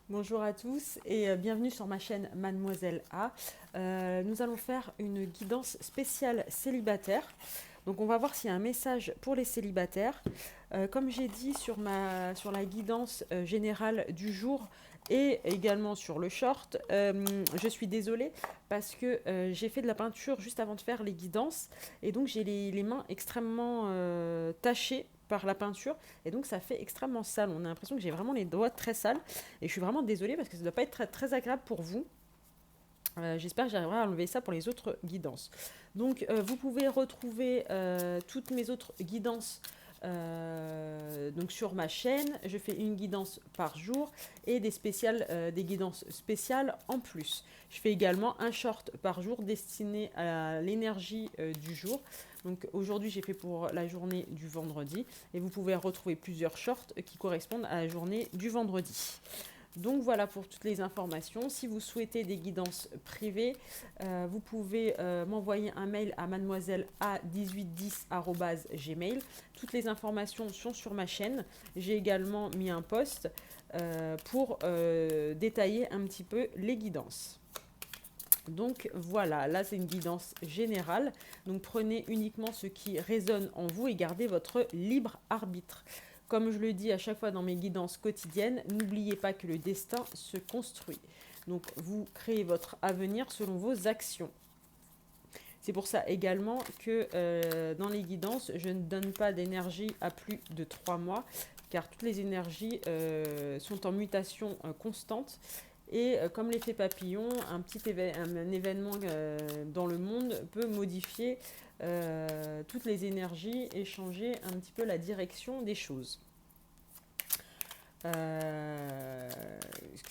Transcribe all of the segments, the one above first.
Bonjour à tous et bienvenue sur ma chaîne Mademoiselle A. Nous allons faire une guidance spéciale célibataire. Donc on va voir s'il y a un message pour les célibataires. Comme j'ai dit sur la guidance générale du jour et également sur le short, je suis désolée parce que j'ai fait de la peinture juste avant de faire les guidances et donc j'ai les mains extrêmement tachées par la peinture et donc ça fait extrêmement sale. On a l'impression que j'ai vraiment les doigts très sales et je suis vraiment désolée parce que ça ne doit pas être très, très agréable pour vous. J'espère que j'arriverai à enlever ça pour les autres guidances. Donc, vous pouvez retrouver toutes mes autres guidances donc sur ma chaîne. Je fais une guidance par jour et des guidances spéciales en plus. Je fais également un short par jour destiné à l'énergie du jour. Donc aujourd'hui, j'ai fait pour la journée du vendredi et vous pouvez retrouver plusieurs shorts qui correspondent à la journée du vendredi. Donc voilà pour toutes les informations. Si vous souhaitez des guidances privées, vous pouvez m'envoyer un mail à mademoiselle-a1810@gmail. Toutes les informations sont sur ma chaîne. J'ai également mis un post pour détailler un petit peu les guidances. Donc voilà, là c'est une guidance générale. Donc prenez uniquement ce qui résonne en vous et gardez votre libre arbitre. Comme je le dis à chaque fois dans mes guidances quotidiennes, n'oubliez pas que le destin se construit. Donc vous créez votre avenir selon vos actions. C'est pour ça également que dans les guidances, je ne donne pas d'énergie à plus de 3 mois, car toutes les énergies sont en mutation constante. Et comme l'effet papillon, un événement dans le monde peut modifier toutes les énergies et changer un petit peu la direction des choses. Euh,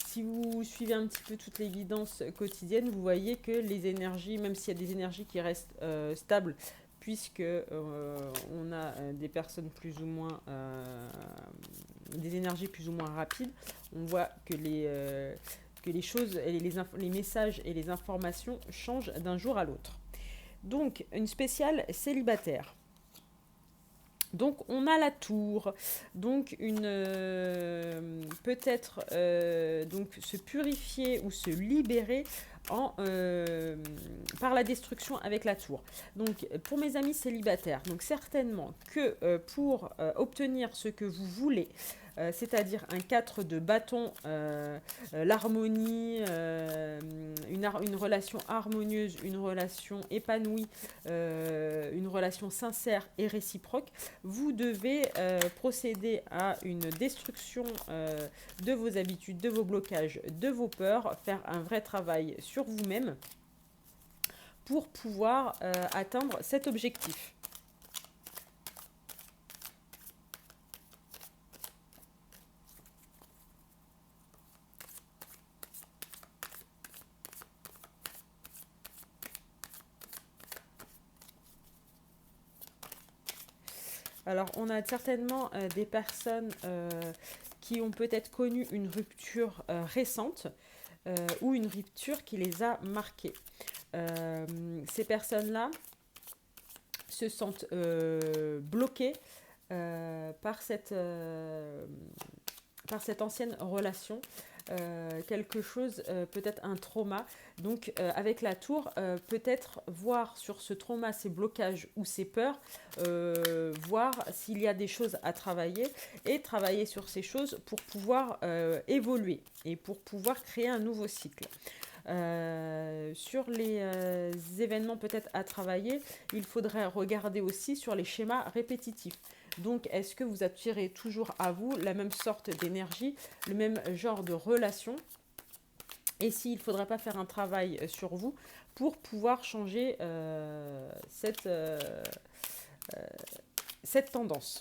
Si vous suivez un petit peu toutes les guidances quotidiennes, vous voyez que les énergies, même s'il y a des énergies qui restent stables, puisque on a des personnes plus ou moins, des énergies plus ou moins rapides, on voit que les choses, les messages et les informations changent d'un jour à l'autre. Donc, une spéciale célibataire. Donc on a la tour, donc peut-être donc se purifier ou se libérer par la destruction avec la tour. Donc pour mes amis célibataires, donc certainement que pour obtenir ce que vous voulez, c'est-à-dire un 4 de bâton, l'harmonie, une relation harmonieuse, une relation épanouie, une relation sincère et réciproque, vous devez procéder à une destruction de vos habitudes, de vos blocages, de vos peurs, faire un vrai travail sur vous-même pour pouvoir atteindre cet objectif. Alors, on a certainement des personnes qui ont peut-être connu une rupture récente ou une rupture qui les a marquées. Ces personnes-là se sentent bloquées par cette ancienne relation. Quelque chose, peut-être un trauma. Donc avec la tour, peut-être voir sur ce trauma, ces blocages ou ces peurs, voir s'il y a des choses à travailler et travailler sur ces choses pour pouvoir évoluer et pour pouvoir créer un nouveau cycle. Sur les événements peut-être à travailler, il faudrait regarder aussi sur les schémas répétitifs. Donc, est-ce que vous attirez toujours à vous la même sorte d'énergie, le même genre de relation? Et s'il ne faudrait pas faire un travail sur vous pour pouvoir changer cette tendance?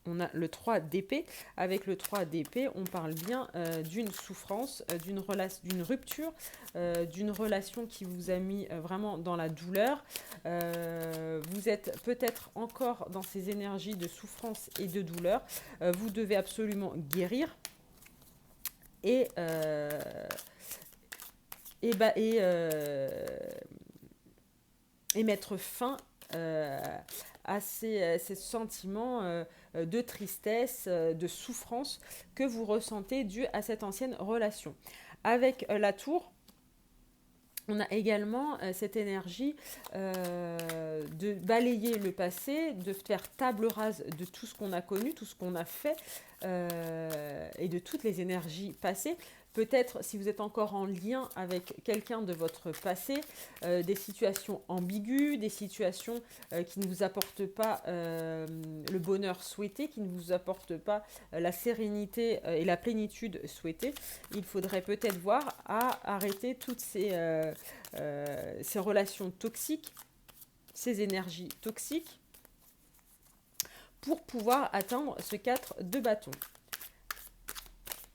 On a le 3 d'épée. Avec le 3 d'épée, on parle bien d'une souffrance, d'une rupture, d'une relation qui vous a mis vraiment dans la douleur. Vous êtes peut-être encore dans ces énergies de souffrance et de douleur. Vous devez absolument guérir et, et, bah, et, euh, et mettre fin ces sentiments de tristesse, de souffrance que vous ressentez dû à cette ancienne relation. Avec la tour, on a également cette énergie de balayer le passé, de faire table rase de tout ce qu'on a connu, tout ce qu'on a fait et de toutes les énergies passées. Peut-être, si vous êtes encore en lien avec quelqu'un de votre passé, des situations ambiguës, des situations qui ne vous apportent pas le bonheur souhaité, qui ne vous apportent pas la sérénité et la plénitude souhaitée. Il faudrait peut-être voir à arrêter toutes ces relations toxiques, ces énergies toxiques, pour pouvoir atteindre ce 4 de bâton.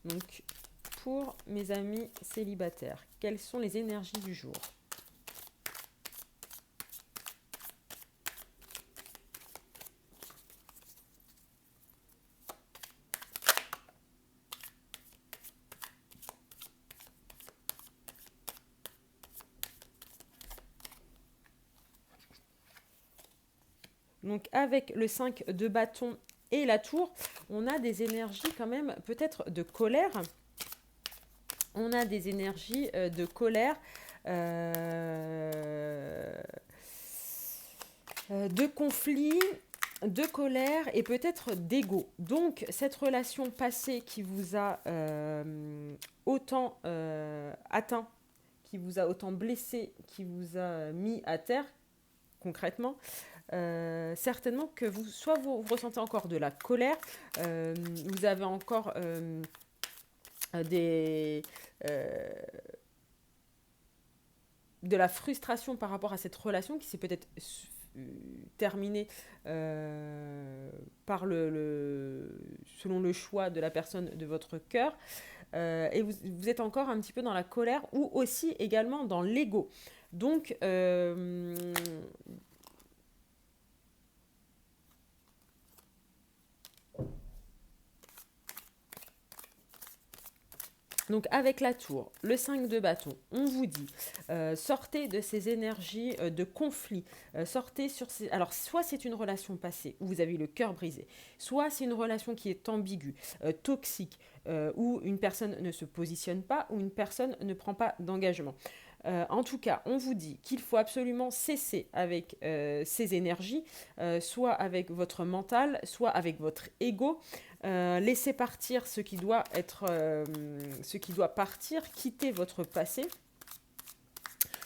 Donc, pour mes amis célibataires, quelles sont les énergies du jour? Donc avec le 5 de bâton et la tour, on a des énergies quand même peut-être de colère. On a des énergies de colère, de conflit, de colère et peut-être d'ego. Donc cette relation passée qui vous a autant atteint, qui vous a autant blessé, qui vous a mis à terre concrètement, certainement que soit vous ressentez encore de la colère, vous avez encore de la frustration par rapport à cette relation qui s'est peut-être terminée selon le choix de la personne de votre cœur. Et vous êtes encore un petit peu dans la colère ou aussi également dans l'ego. Donc, donc avec la tour, le 5 de bâton, on vous dit, sortez de ces énergies de conflit, sortez sur ces... Alors, soit c'est une relation passée où vous avez eu le cœur brisé, soit c'est une relation qui est ambiguë, toxique, où une personne ne se positionne pas, où une personne ne prend pas d'engagement. En tout cas, on vous dit qu'il faut absolument cesser avec ces énergies, soit avec votre mental, soit avec votre ego. Laissez partir ce qui doit partir, quitter votre passé.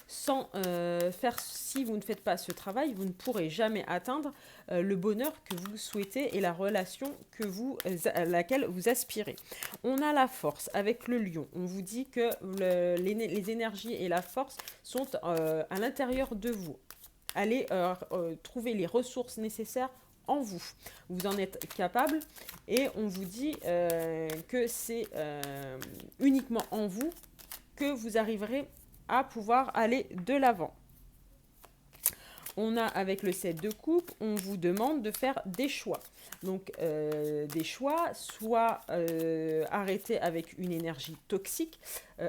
Sans faire, si vous ne faites pas ce travail, vous ne pourrez jamais atteindre le bonheur que vous souhaitez et la relation à laquelle vous aspirez. On a la force avec le lion. On vous dit que les énergies et la force sont à l'intérieur de vous. Allez trouver les ressources nécessaires en vous. Vous en êtes capable et on vous dit que c'est uniquement en vous que vous arriverez à pouvoir aller de l'avant. On a avec le 7 de coupe, on vous demande de faire des choix. Donc des choix, soit arrêter avec une énergie toxique,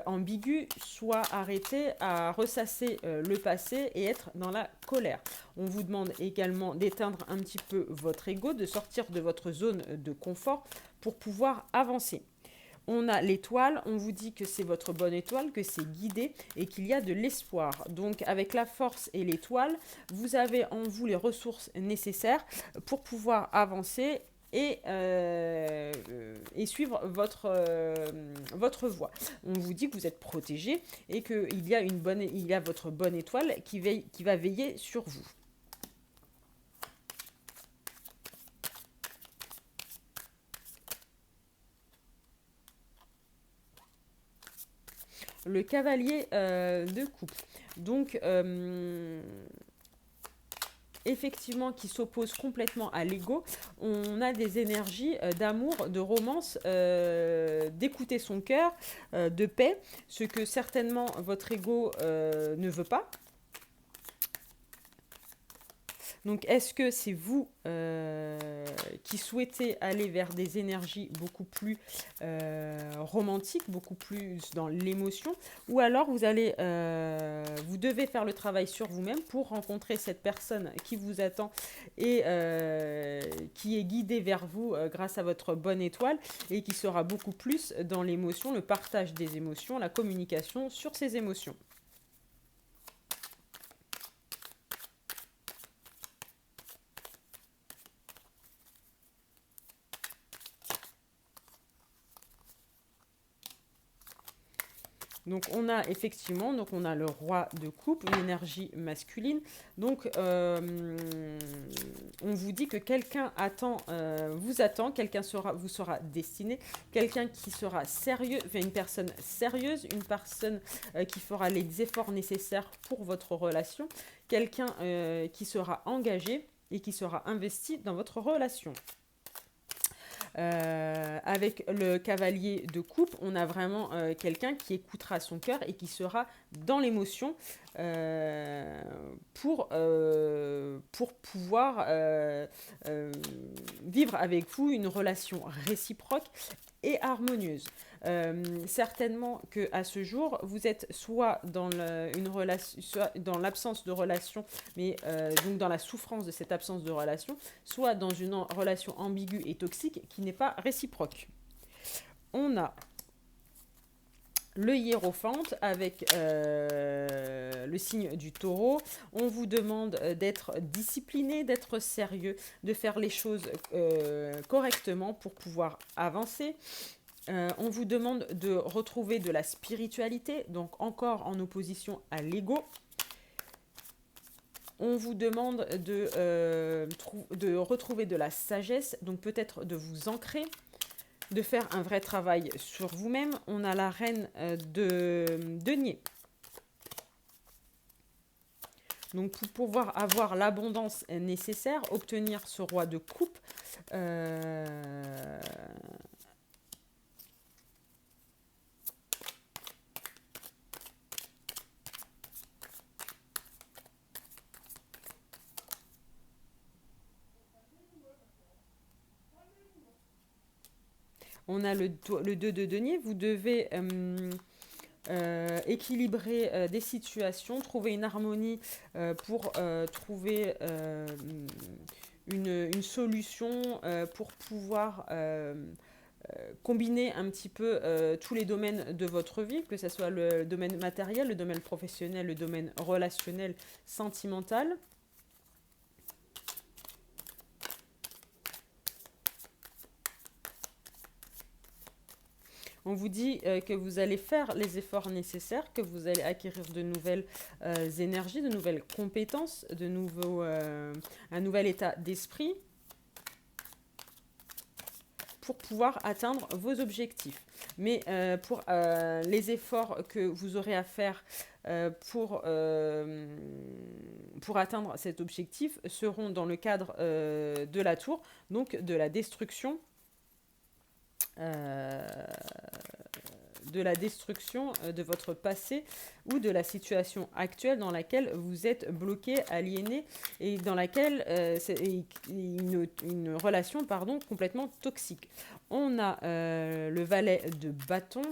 ambiguë, soit arrêter à ressasser le passé et être dans la colère. On vous demande également d'éteindre un petit peu votre ego, de sortir de votre zone de confort pour pouvoir avancer. On a l'étoile, on vous dit que c'est votre bonne étoile, que c'est guidé et qu'il y a de l'espoir. Donc avec la force et l'étoile, vous avez en vous les ressources nécessaires pour pouvoir avancer et suivre votre voie. On vous dit que vous êtes protégé et qu'il y a votre bonne étoile qui va veiller sur vous. Le cavalier de coupe. Donc, effectivement, qui s'oppose complètement à l'ego. On a des énergies d'amour, de romance, d'écouter son cœur, de paix, ce que certainement votre ego ne veut pas. Donc, est-ce que c'est vous qui souhaitez aller vers des énergies beaucoup plus romantiques, beaucoup plus dans l'émotion, ou alors vous devez faire le travail sur vous-même pour rencontrer cette personne qui vous attend et qui est guidée vers vous grâce à votre bonne étoile et qui sera beaucoup plus dans l'émotion, le partage des émotions, la communication sur ces émotions. Donc on a effectivement, donc on a le roi de coupe, une énergie masculine. Donc on vous dit que quelqu'un vous attend, quelqu'un vous sera destiné, quelqu'un qui sera sérieux, enfin une personne sérieuse, une personne qui fera les efforts nécessaires pour votre relation, quelqu'un qui sera engagé et qui sera investi dans votre relation. Avec le cavalier de coupe, on a vraiment quelqu'un qui écoutera son cœur et qui sera dans l'émotion pour pouvoir vivre avec vous une relation réciproque et harmonieuse. Certainement que à ce jour, vous êtes soit dans une relation, soit dans l'absence de relation, mais donc dans la souffrance de cette absence de relation, soit dans une relation ambiguë et toxique qui n'est pas réciproque. On a le hiérophante avec le signe du taureau. On vous demande d'être discipliné, d'être sérieux, de faire les choses correctement pour pouvoir avancer. On vous demande de retrouver de la spiritualité, donc encore en opposition à l'ego. On vous demande de retrouver de la sagesse, donc peut-être de vous ancrer, de faire un vrai travail sur vous-même. On a la reine de denier. Donc pour pouvoir avoir l'abondance nécessaire, obtenir ce roi de coupe, on a le 2 de denier. Vous devez équilibrer des situations, trouver une harmonie pour trouver une solution pour pouvoir combiner un petit peu tous les domaines de votre vie, que ce soit le domaine matériel, le domaine professionnel, le domaine relationnel, sentimental. On vous dit que vous allez faire les efforts nécessaires, que vous allez acquérir de nouvelles énergies, de nouvelles compétences, un nouvel état d'esprit pour pouvoir atteindre vos objectifs. Mais pour les efforts que vous aurez à faire pour atteindre cet objectif seront dans le cadre de la tour, donc de la destruction de votre passé ou de la situation actuelle dans laquelle vous êtes bloqué, aliéné et dans laquelle c'est une relation complètement toxique. On a le valet de bâton.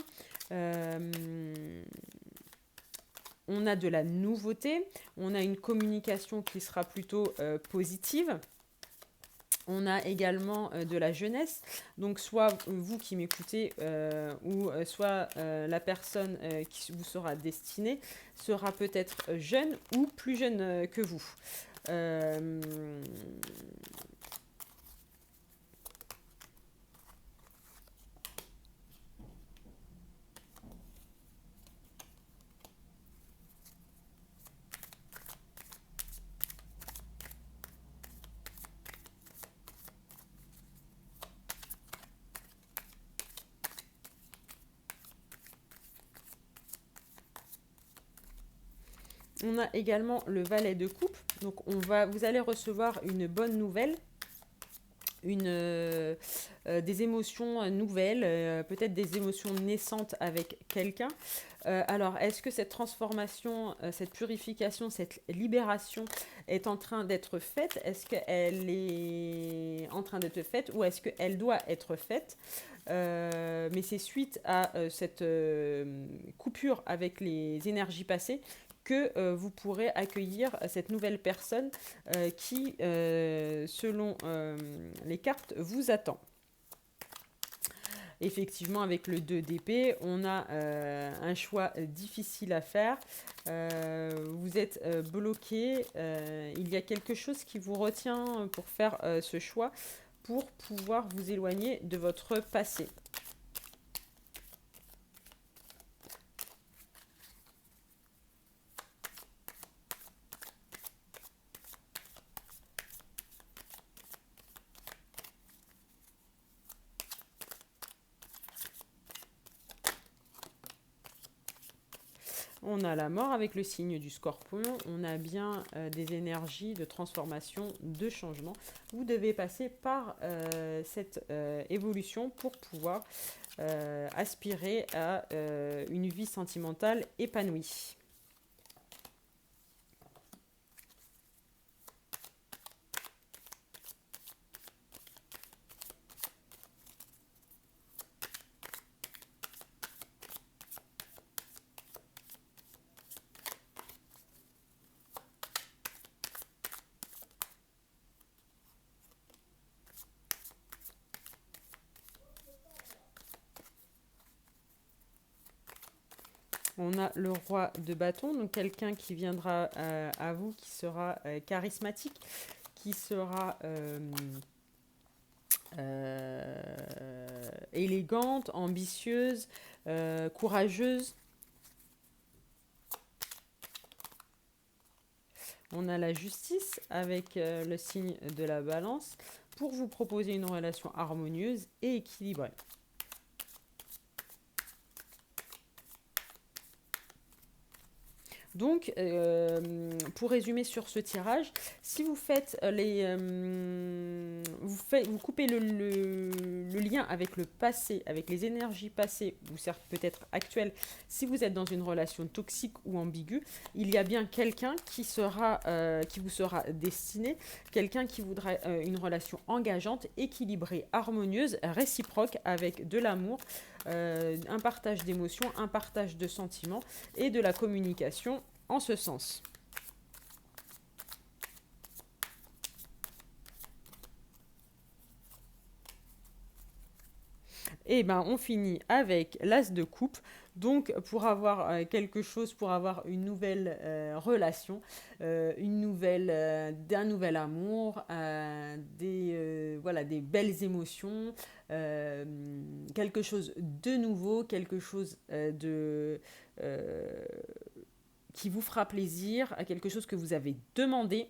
On a de la nouveauté. On a une communication qui sera plutôt positive. On a également de la jeunesse, donc soit vous qui m'écoutez ou soit la personne qui vous sera destinée sera peut-être jeune ou plus jeune que vous. On a également le valet de coupe. Donc vous allez recevoir une bonne nouvelle, des émotions nouvelles, peut-être des émotions naissantes avec quelqu'un. Alors, est-ce que cette transformation, cette purification, cette libération est en train d'être faite? Est-ce qu'elle est en train d'être faite ou est-ce qu'elle doit être faite? Mais c'est suite à cette coupure avec les énergies passées que vous pourrez accueillir cette nouvelle personne qui, selon les cartes, vous attend. Effectivement, avec le 2 d'épée, on a un choix difficile à faire. Vous êtes bloqué. Il y a quelque chose qui vous retient pour faire ce choix, pour pouvoir vous éloigner de votre passé. On a la mort avec le signe du scorpion. On a bien des énergies de transformation, de changement. Vous devez passer par cette évolution pour pouvoir aspirer à une vie sentimentale épanouie. On a le roi de bâton, donc quelqu'un qui viendra à vous, qui sera charismatique, qui sera élégante, ambitieuse, courageuse. On a la justice avec le signe de la balance pour vous proposer une relation harmonieuse et équilibrée. Donc, pour résumer sur ce tirage, si vous faites vous coupez le lien avec le passé, avec les énergies passées, ou certes peut-être actuelles, si vous êtes dans une relation toxique ou ambiguë, il y a bien quelqu'un qui vous sera destiné, quelqu'un qui voudra une relation engageante, équilibrée, harmonieuse, réciproque, avec de l'amour, un partage d'émotions, un partage de sentiments et de la communication en ce sens. Et ben on finit avec l'as de coupe. Donc pour avoir quelque chose, pour avoir une nouvelle relation, d'un nouvel amour, des belles émotions, quelque chose de nouveau, quelque chose qui vous fera plaisir, à quelque chose que vous avez demandé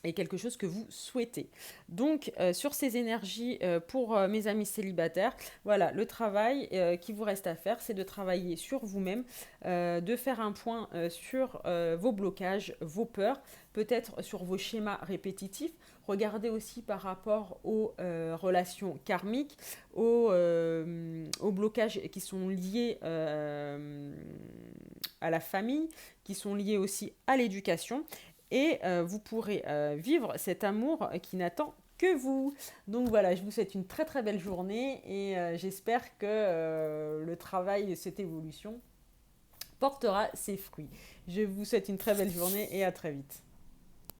et quelque chose que vous souhaitez. Donc, sur ces énergies, pour mes amis célibataires, voilà, le travail qui vous reste à faire, c'est de travailler sur vous-même, de faire un point sur vos blocages, vos peurs, peut-être sur vos schémas répétitifs. Regardez aussi par rapport aux relations karmiques, aux blocages qui sont liés à la famille, qui sont liés aussi à l'éducation. Et vous pourrez vivre cet amour qui n'attend que vous. Donc voilà, je vous souhaite une très très belle journée et j'espère que le travail de cette évolution portera ses fruits. Je vous souhaite une très belle journée et à très vite.